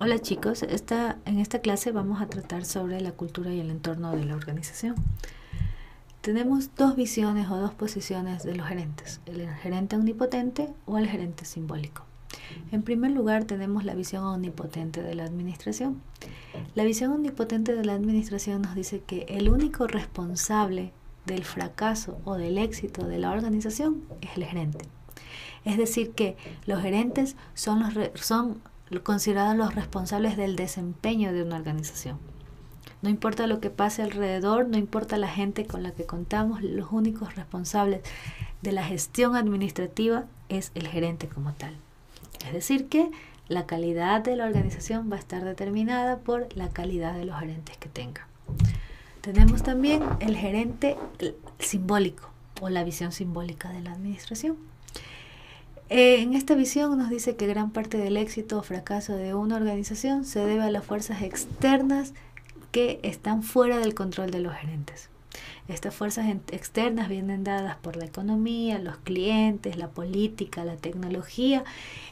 Hola chicos, en esta clase vamos a tratar sobre la cultura y el entorno de la organización. Tenemos dos visiones o dos posiciones de los gerentes, el gerente omnipotente o el gerente simbólico. En primer lugar tenemos la visión omnipotente de la administración. La visión omnipotente de la administración nos dice que el único responsable del fracaso o del éxito de la organización es el gerente. Es decir, que los gerentes son considerados los responsables del desempeño de una organización. No importa lo que pase alrededor, no importa la gente con la que contamos, los únicos responsables de la gestión administrativa es el gerente como tal. Es decir, que la calidad de la organización va a estar determinada por la calidad de los gerentes que tenga. Tenemos también el gerente simbólico o la visión simbólica de la administración. En esta visión nos dice que gran parte del éxito o fracaso de una organización se debe a las fuerzas externas que están fuera del control de los gerentes. Estas fuerzas externas vienen dadas por la economía, los clientes, la política, la tecnología,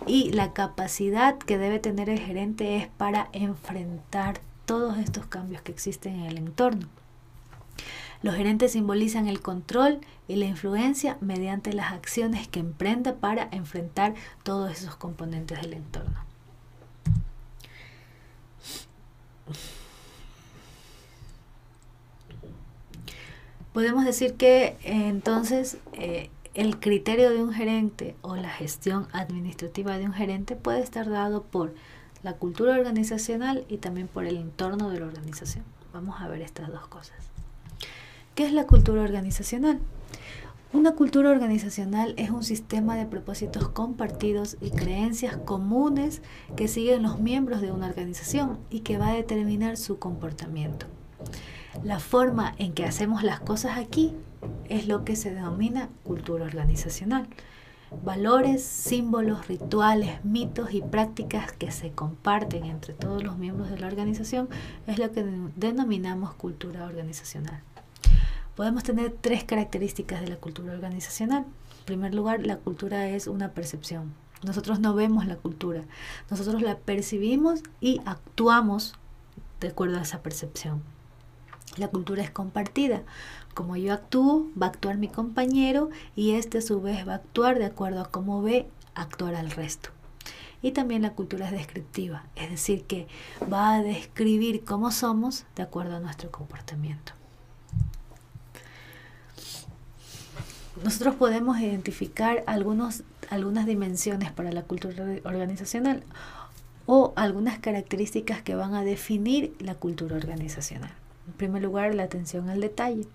y la capacidad que debe tener el gerente es para enfrentar todos estos cambios que existen en el entorno. Los gerentes simbolizan el control y la influencia mediante las acciones que emprenda para enfrentar todos esos componentes del entorno. Podemos decir que entonces el criterio de un gerente o la gestión administrativa de un gerente puede estar dado por la cultura organizacional y también por el entorno de la organización. Vamos a ver estas dos cosas. ¿Qué es la cultura organizacional? Una cultura organizacional es un sistema de propósitos compartidos y creencias comunes que siguen los miembros de una organización y que va a determinar su comportamiento. La forma en que hacemos las cosas aquí es lo que se denomina cultura organizacional. Valores, símbolos, rituales, mitos y prácticas que se comparten entre todos los miembros de la organización es lo que denominamos cultura organizacional. Podemos tener tres características de la cultura organizacional. En primer lugar, la cultura es una percepción. Nosotros no vemos la cultura, nosotros la percibimos y actuamos de acuerdo a esa percepción. La cultura es compartida. Como yo actúo, va a actuar mi compañero y este a su vez va a actuar de acuerdo a cómo ve actuar al resto. Y también la cultura es descriptiva, es decir, que va a describir cómo somos de acuerdo a nuestro comportamiento. Nosotros podemos identificar algunas dimensiones para la cultura organizacional o algunas características que van a definir la cultura organizacional. En primer lugar, la atención al detalle,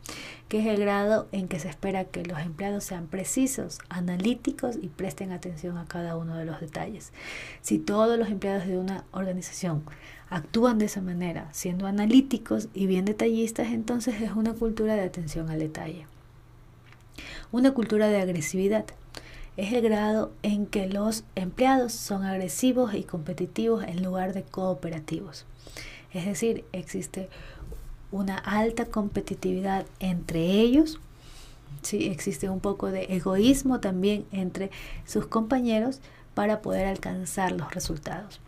que es el grado en que se espera que los empleados sean precisos, analíticos y presten atención a cada uno de los detalles. Si todos los empleados de una organización actúan de esa manera, siendo analíticos y bien detallistas, entonces es una cultura de atención al detalle. Una cultura de agresividad es el grado en que los empleados son agresivos y competitivos en lugar de cooperativos. Es decir, existe una alta competitividad entre ellos, ¿sí? Existe un poco de egoísmo también entre sus compañeros para poder alcanzar los resultados.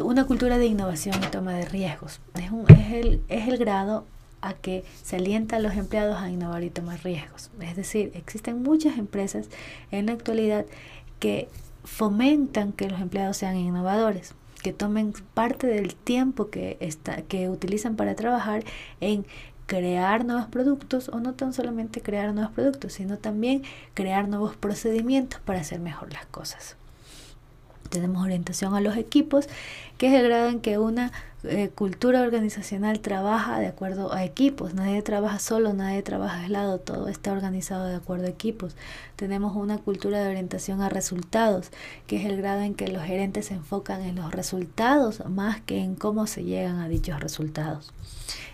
Una cultura de innovación y toma de riesgos es el grado a que se alienta a los empleados a innovar y tomar riesgos. Es decir, existen muchas empresas en la actualidad que fomentan que los empleados sean innovadores, que tomen parte del tiempo que utilizan para trabajar en crear nuevos productos, o no tan solamente crear nuevos productos, sino también crear nuevos procedimientos para hacer mejor las cosas. Tenemos orientación a los equipos, que es el grado en que una cultura organizacional trabaja de acuerdo a equipos. Nadie trabaja solo, nadie trabaja aislado, todo está organizado de acuerdo a equipos. Tenemos una cultura de orientación a resultados, que es el grado en que los gerentes se enfocan en los resultados más que en cómo se llegan a dichos resultados.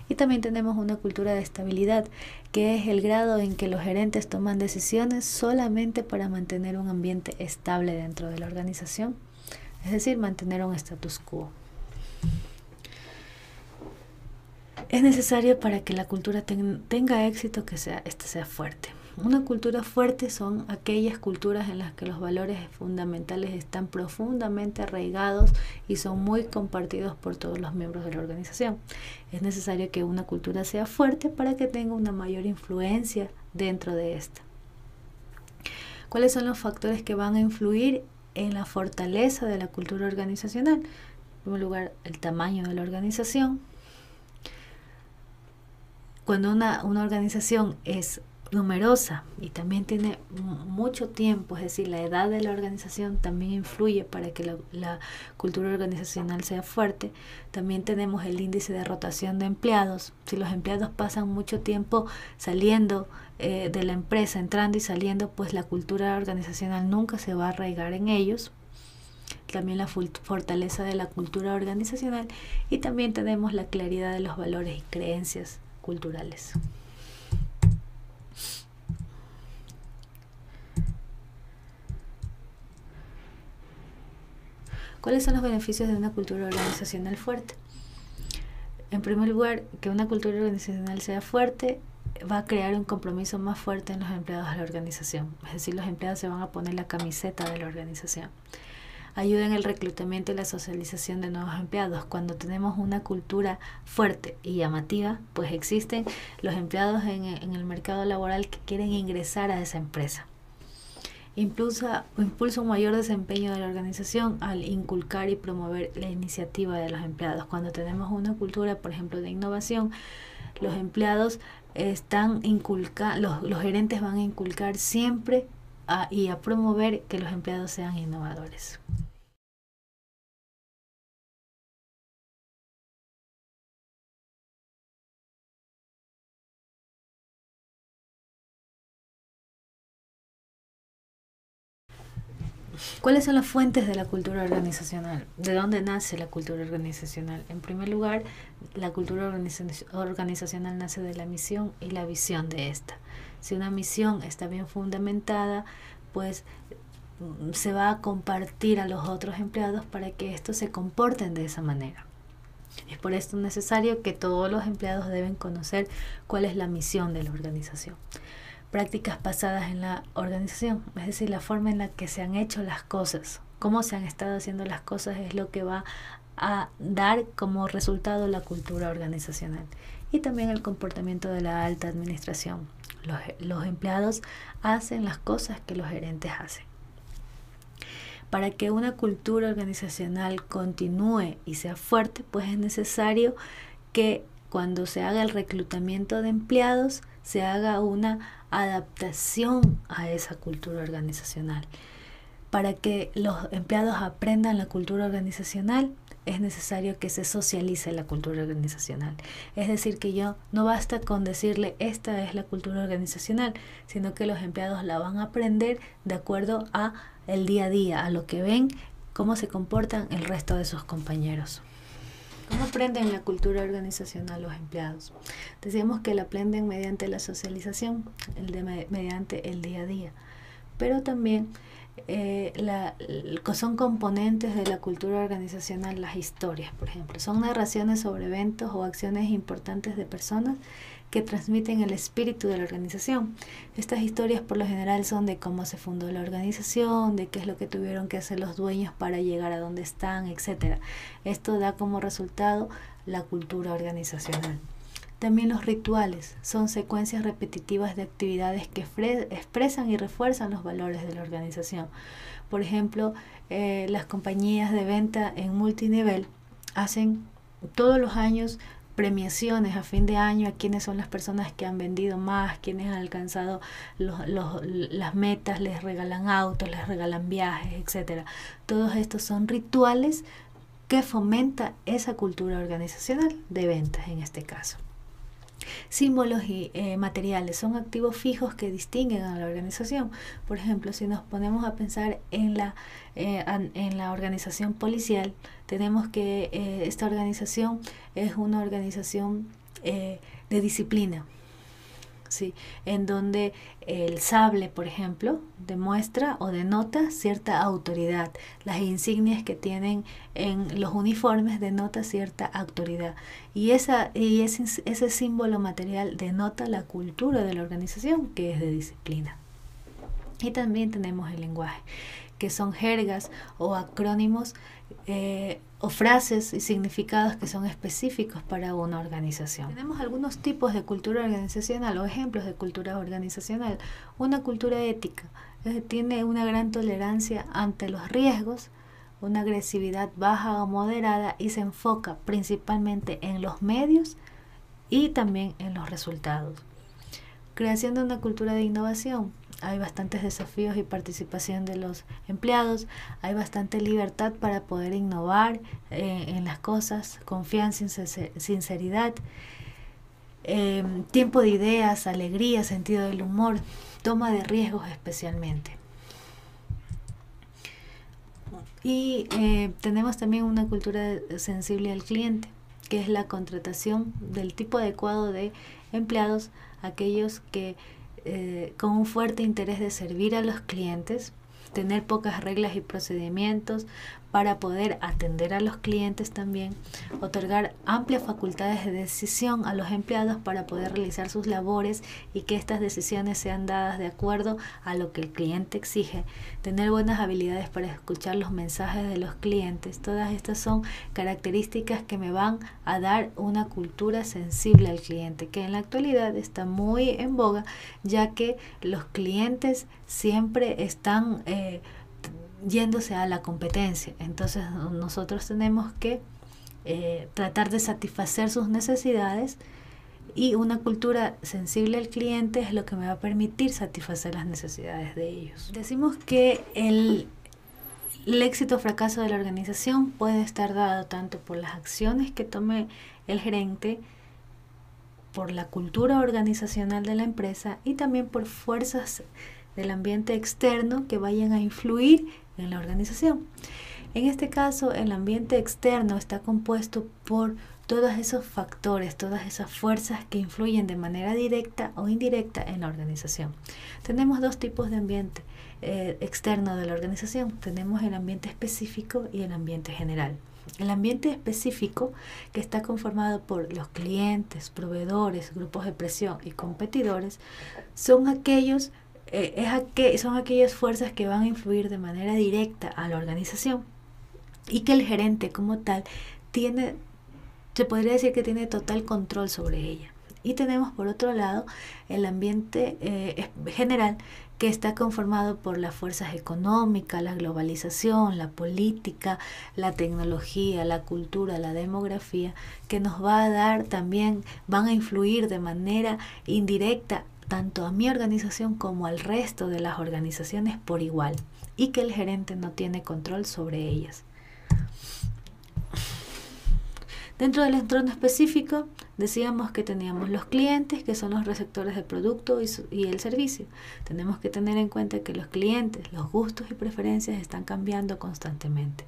Y también tenemos una cultura de estabilidad, que es el grado en que los gerentes toman decisiones solamente para mantener un ambiente estable dentro de la organización, es decir, mantener un status quo. Es necesario para que la cultura tenga éxito que esta sea fuerte. Una cultura fuerte son aquellas culturas en las que los valores fundamentales están profundamente arraigados y son muy compartidos por todos los miembros de la organización. Es necesario que una cultura sea fuerte para que tenga una mayor influencia dentro de esta. ¿Cuáles son los factores que van a influir en la fortaleza de la cultura organizacional? En primer lugar, el tamaño de la organización. Cuando una organización es numerosa y también tiene mucho tiempo, es decir, la edad de la organización también influye para que la cultura organizacional sea fuerte. También tenemos el índice de rotación de empleados. Si los empleados pasan mucho tiempo saliendo de la empresa, entrando y saliendo, pues la cultura organizacional nunca se va a arraigar en ellos. También la fortaleza de la cultura organizacional, y también tenemos la claridad de los valores y creencias culturales. ¿Cuáles son los beneficios de una cultura organizacional fuerte? En primer lugar, que una cultura organizacional sea fuerte va a crear un compromiso más fuerte en los empleados de la organización. Es decir, los empleados se van a poner la camiseta de la organización. Ayuda en el reclutamiento y la socialización de nuevos empleados. Cuando tenemos una cultura fuerte y llamativa, pues existen los empleados en el mercado laboral que quieren ingresar a esa empresa. Impulsa un mayor desempeño de la organización al inculcar y promover la iniciativa de los empleados. Cuando tenemos una cultura, por ejemplo, de innovación, los empleados los gerentes van a inculcar siempre y a promover que los empleados sean innovadores. ¿Cuáles son las fuentes de la cultura organizacional? ¿De dónde nace la cultura organizacional? En primer lugar, la cultura organizacional nace de la misión y la visión de esta. Si una misión está bien fundamentada, pues se va a compartir a los otros empleados para que estos se comporten de esa manera. Es por esto necesario que todos los empleados deben conocer cuál es la misión de la organización. Prácticas pasadas en la organización, es decir, la forma en la que se han hecho las cosas, cómo se han estado haciendo las cosas, es lo que va a dar como resultado la cultura organizacional. Y también el comportamiento de la alta administración. Los empleados hacen las cosas que los gerentes hacen. Para que una cultura organizacional continúe y sea fuerte, pues es necesario que cuando se haga el reclutamiento de empleados, se haga una adaptación a esa cultura organizacional. Para que los empleados aprendan la cultura organizacional, es necesario que se socialice la cultura organizacional. Es decir, que no basta con decirle esta es la cultura organizacional, sino que los empleados la van a aprender de acuerdo a el día a día, a lo que ven, cómo se comportan el resto de sus compañeros. ¿Cómo aprenden la cultura organizacional los empleados? Decíamos que la aprenden mediante la socialización, mediante el día a día, pero también son componentes de la cultura organizacional las historias, por ejemplo. Son narraciones sobre eventos o acciones importantes de personas que transmiten el espíritu de la organización. Estas historias por lo general son de cómo se fundó la organización, de qué es lo que tuvieron que hacer los dueños para llegar a donde están, etc. Esto da como resultado la cultura organizacional. También los rituales son secuencias repetitivas de actividades que expresan y refuerzan los valores de la organización. Por ejemplo, las compañías de venta en multinivel hacen todos los años premiaciones a fin de año a quienes son las personas que han vendido más, quienes han alcanzado las metas, les regalan autos, les regalan viajes, etc. Todos estos son rituales que fomenta esa cultura organizacional de ventas en este caso. Símbolos y materiales son activos fijos que distinguen a la organización. Por ejemplo, si nos ponemos a pensar en la organización policial, tenemos que esta organización es una organización de disciplina. ¿sí? En donde el sable, por ejemplo, demuestra o denota cierta autoridad. Las insignias que tienen en los uniformes denota cierta autoridad. Y ese símbolo material denota la cultura de la organización, que es de disciplina. Y también tenemos el lenguaje, que son jergas o acrónimos o frases y significados que son específicos para una organización. Tenemos algunos tipos de cultura organizacional o ejemplos de cultura organizacional. Una cultura ética tiene una gran tolerancia ante los riesgos, una agresividad baja o moderada y se enfoca principalmente en los medios y también en los resultados. Creación de una cultura de innovación. Hay bastantes desafíos y participación de los empleados, hay bastante libertad para poder innovar en las cosas, confianza, sinceridad, tiempo de ideas, alegría, sentido del humor, toma de riesgos especialmente. Y tenemos también una cultura sensible al cliente, que es la contratación del tipo adecuado de empleados, aquellos que con un fuerte interés de servir a los clientes, tener pocas reglas y procedimientos para poder atender a los clientes también, otorgar amplias facultades de decisión a los empleados para poder realizar sus labores y que estas decisiones sean dadas de acuerdo a lo que el cliente exige, tener buenas habilidades para escuchar los mensajes de los clientes. Todas estas son características que me van a dar una cultura sensible al cliente, que en la actualidad está muy en boga, ya que los clientes siempre están yéndose a la competencia. Entonces nosotros tenemos que tratar de satisfacer sus necesidades, y una cultura sensible al cliente es lo que me va a permitir satisfacer las necesidades de ellos. Decimos que el éxito o fracaso de la organización puede estar dado tanto por las acciones que tome el gerente, por la cultura organizacional de la empresa y también por fuerzas del ambiente externo que vayan a influir en la organización. En este caso, el ambiente externo está compuesto por todos esos factores, todas esas fuerzas que influyen de manera directa o indirecta en la organización. Tenemos dos tipos de ambiente externo de la organización. Tenemos el ambiente específico y el ambiente general. El ambiente específico, que está conformado por los clientes, proveedores, grupos de presión y competidores, son aquellas fuerzas que van a influir de manera directa a la organización y que el gerente como tal se podría decir que tiene total control sobre ella. Y tenemos por otro lado el ambiente general, que está conformado por las fuerzas económicas, la globalización, la política, la tecnología, la cultura, la demografía, que nos va a dar también, van a influir de manera indirecta tanto a mi organización como al resto de las organizaciones por igual, y que el gerente no tiene control sobre ellas. Dentro del entorno específico, decíamos que teníamos los clientes, que son los receptores del producto y el servicio. Tenemos que tener en cuenta que los clientes, los gustos y preferencias están cambiando constantemente.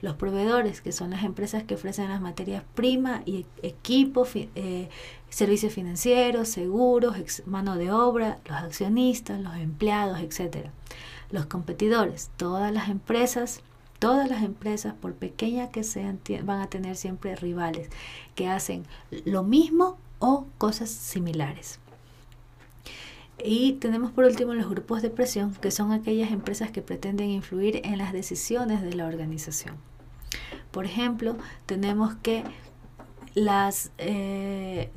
Los proveedores, que son las empresas que ofrecen las materias primas y equipos, servicios financieros, seguros, mano de obra, los accionistas, los empleados, etc. Los competidores, todas las empresas, por pequeñas que sean, van a tener siempre rivales que hacen lo mismo o cosas similares. Y tenemos por último los grupos de presión, que son aquellas empresas que pretenden influir en las decisiones de la organización. Por ejemplo, tenemos que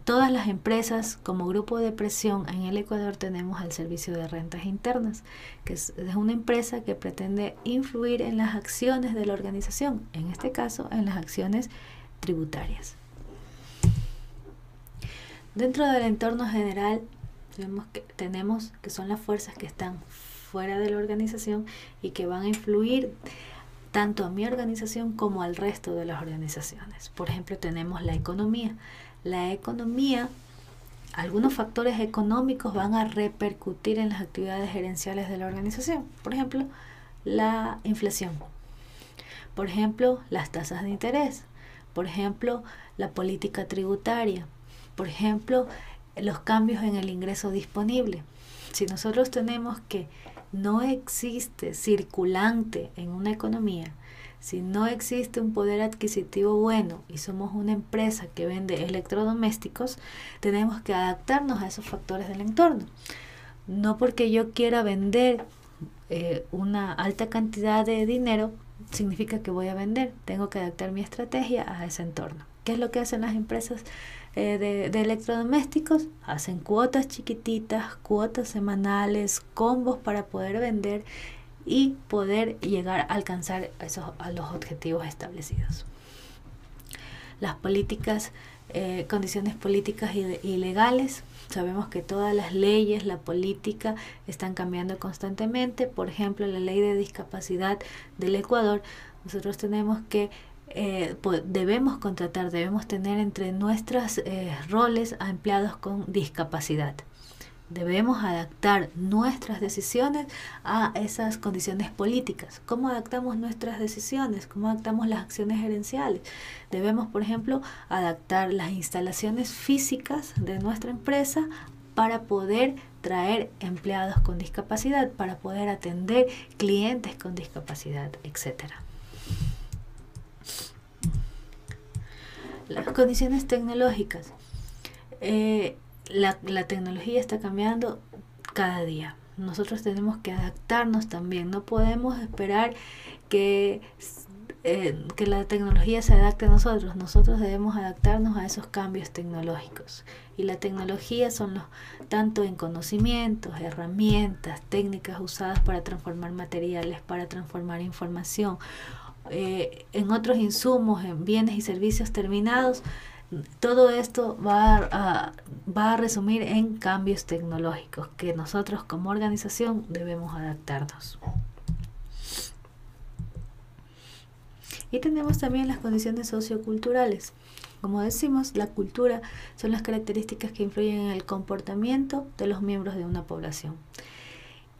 todas las empresas como grupo de presión en el Ecuador tenemos el Servicio de Rentas Internas, que es una empresa que pretende influir en las acciones de la organización, en este caso en las acciones tributarias. Dentro del entorno general tenemos que son las fuerzas que están fuera de la organización y que van a influir tanto a mi organización como al resto de las organizaciones. Por ejemplo, tenemos la economía. La economía, algunos factores económicos van a repercutir en las actividades gerenciales de la organización. Por ejemplo, la inflación. Por ejemplo, las tasas de interés. Por ejemplo, la política tributaria. Por ejemplo, los cambios en el ingreso disponible. Si nosotros tenemos que no existe circulante en una economía, si no existe un poder adquisitivo bueno y somos una empresa que vende electrodomésticos, tenemos que adaptarnos a esos factores del entorno. No porque yo quiera vender una alta cantidad de dinero, significa que voy a vender. Tengo que adaptar mi estrategia a ese entorno. ¿Qué es lo que hacen las empresas de electrodomésticos? Hacen cuotas chiquititas, cuotas semanales, combos para poder vender y poder llegar a alcanzar a los objetivos establecidos. Las políticas, condiciones políticas y legales. Sabemos que todas las leyes, la política están cambiando constantemente. Por ejemplo, la ley de discapacidad del Ecuador, nosotros tenemos que debemos contratar, debemos tener entre nuestros roles a empleados con discapacidad. Debemos adaptar nuestras decisiones a esas condiciones políticas. ¿Cómo adaptamos nuestras decisiones? ¿Cómo adaptamos las acciones gerenciales? Debemos, por ejemplo, adaptar las instalaciones físicas de nuestra empresa para poder traer empleados con discapacidad, para poder atender clientes con discapacidad, etc. Las condiciones tecnológicas. La tecnología está cambiando cada día. Nosotros tenemos que adaptarnos también. No podemos esperar que la tecnología se adapte a nosotros. Nosotros debemos adaptarnos a esos cambios tecnológicos. Y la tecnología son tanto en conocimientos, herramientas, técnicas usadas para transformar materiales, para transformar información, en otros insumos, en bienes y servicios terminados. Todo esto va a resumir en cambios tecnológicos que nosotros como organización debemos adaptarnos. Y tenemos también las condiciones socioculturales. Como decimos, la cultura son las características que influyen en el comportamiento de los miembros de una población.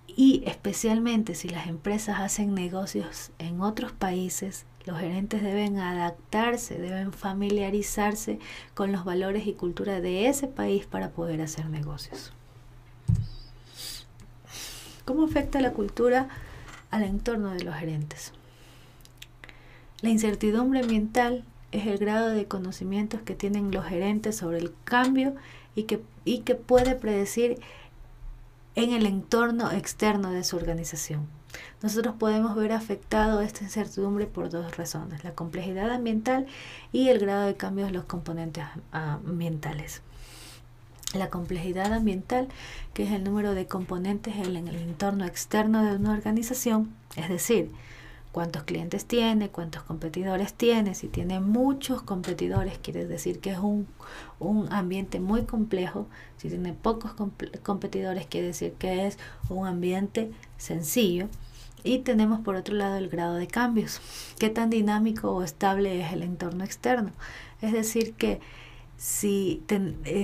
Y especialmente si las empresas hacen negocios en otros países, los gerentes deben adaptarse, deben familiarizarse con los valores y cultura de ese país para poder hacer negocios. ¿Cómo afecta la cultura al entorno de los gerentes? La incertidumbre ambiental es el grado de conocimientos que tienen los gerentes sobre el cambio y que puede predecir en el entorno externo de su organización. Nosotros podemos ver afectado esta incertidumbre por dos razones: la complejidad ambiental y el grado de cambio de los componentes ambientales. La complejidad ambiental, que es el número de componentes en el entorno externo de una organización, es decir, cuántos clientes tiene, cuántos competidores tiene. Si tiene muchos competidores, quiere decir que es un ambiente muy complejo. Si tiene pocos competidores, quiere decir que es un ambiente sencillo. Y tenemos por otro lado el grado de cambios. ¿Qué tan dinámico o estable es el entorno externo? Es decir, que si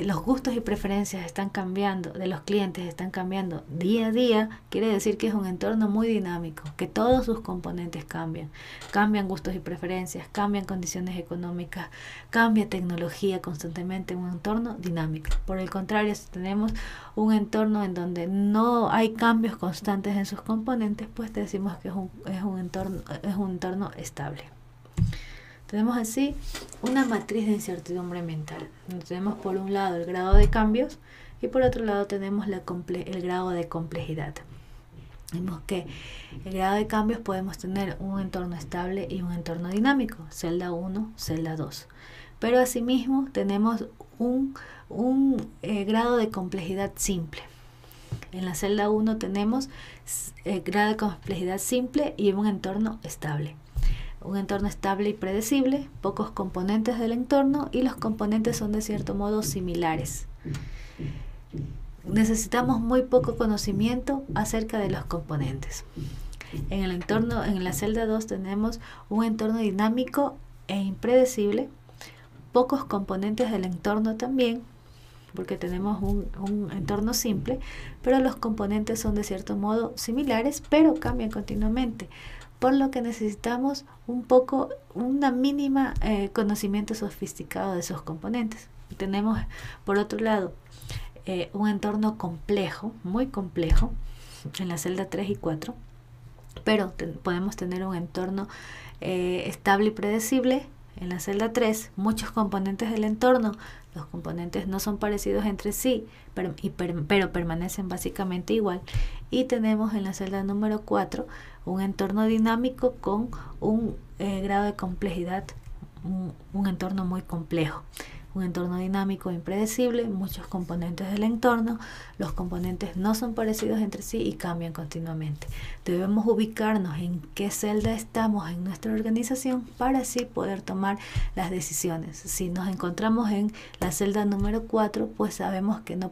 los gustos y preferencias están cambiando, de los clientes están cambiando día a día, quiere decir que es un entorno muy dinámico, que todos sus componentes cambian gustos y preferencias, cambian condiciones económicas, cambia tecnología constantemente, un entorno dinámico. Por el contrario, si tenemos un entorno en donde no hay cambios constantes en sus componentes, pues decimos que es un entorno estable. Tenemos así una matriz de incertidumbre ambiental. Tenemos por un lado el grado de cambios y por otro lado tenemos el grado de complejidad. Vemos que el grado de cambios podemos tener un entorno estable y un entorno dinámico, celda 1, celda 2. Pero asimismo tenemos un grado de complejidad simple. En la celda 1 tenemos el grado de complejidad simple y un entorno estable. Un entorno estable y predecible, pocos componentes del entorno y los componentes son de cierto modo similares. Necesitamos muy poco conocimiento acerca de los componentes. En la celda 2 tenemos un entorno dinámico e impredecible, pocos componentes del entorno también, porque tenemos un entorno simple, pero los componentes son de cierto modo similares, pero cambian continuamente, por lo que necesitamos una mínima conocimiento sofisticado de esos componentes. Tenemos, por otro lado, un entorno complejo, muy complejo, en la celda 3 y 4, pero podemos tener un entorno estable y predecible. En la celda 3, muchos componentes del entorno, los componentes no son parecidos entre sí, pero permanecen básicamente igual. Y tenemos en la celda número 4 un entorno dinámico con un grado de complejidad, un entorno muy complejo. Un entorno dinámico impredecible, muchos componentes del entorno, los componentes no son parecidos entre sí y cambian continuamente. Debemos ubicarnos en qué celda estamos en nuestra organización para así poder tomar las decisiones. Si nos encontramos en la celda número 4, pues sabemos que no